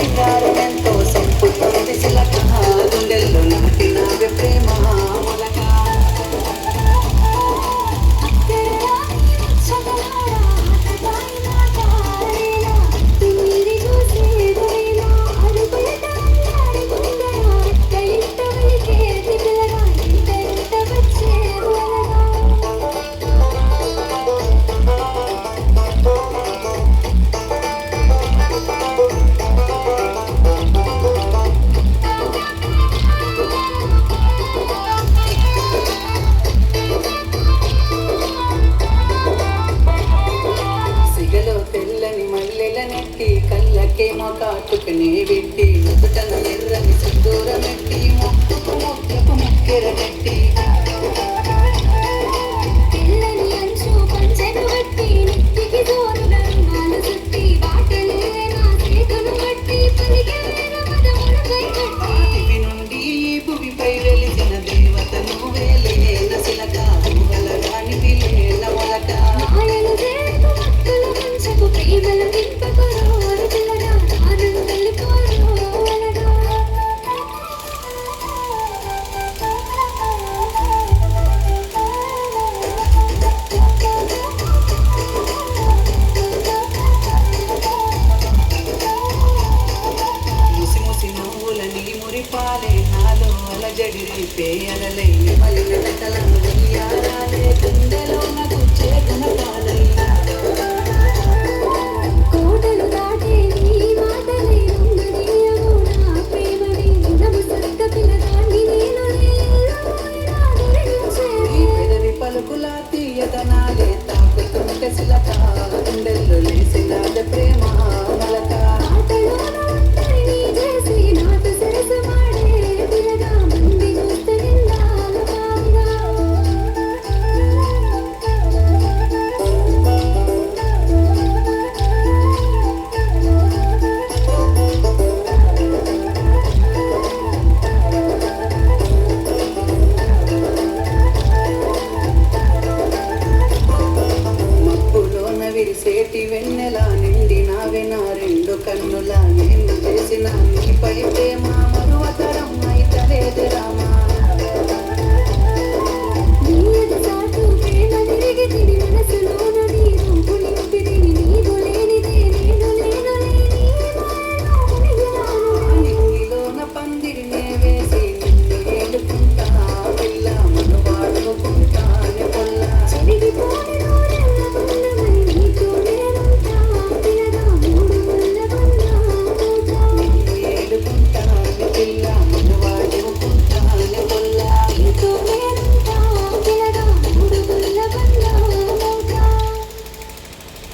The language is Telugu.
సింగారమెంతో సంపుతుంది సిలక గుండెల్లో నాటినావే ప్రేమ మొలక కళ్ళకేమో కాటుకనే పెట్టి నుదుటను ఎర్రని సింధూరమెట్టి మొక్కుకు మొక్కకు ముక్కెరమెట్టి నుండి ఈ భూమిపై వెలిసిన దేవత నువ్వేలే నసిలక ఊహలగాని లేన మొలక పాలే నాలో అలజడి రేపేయలలై మలిన కలను వెయ్యారాలే గుండెలో నాకు చేతన కాలై కోటలు దాటే నీ మాటలే ఉంగనీయవు నా ప్రేమని నవ్వు సొంత పిల్లగాన్ని నేను నీ పెదవి పలుకులా తీయదనాలే తాకుతుంటే సిలక గుండెల్లో లేసినాద ప్రేమ మొలక విరిసేటి వెన్నెలా నిండి నావే నా రెండు కన్నులా నేను చేసిన నీపై ప్రేమ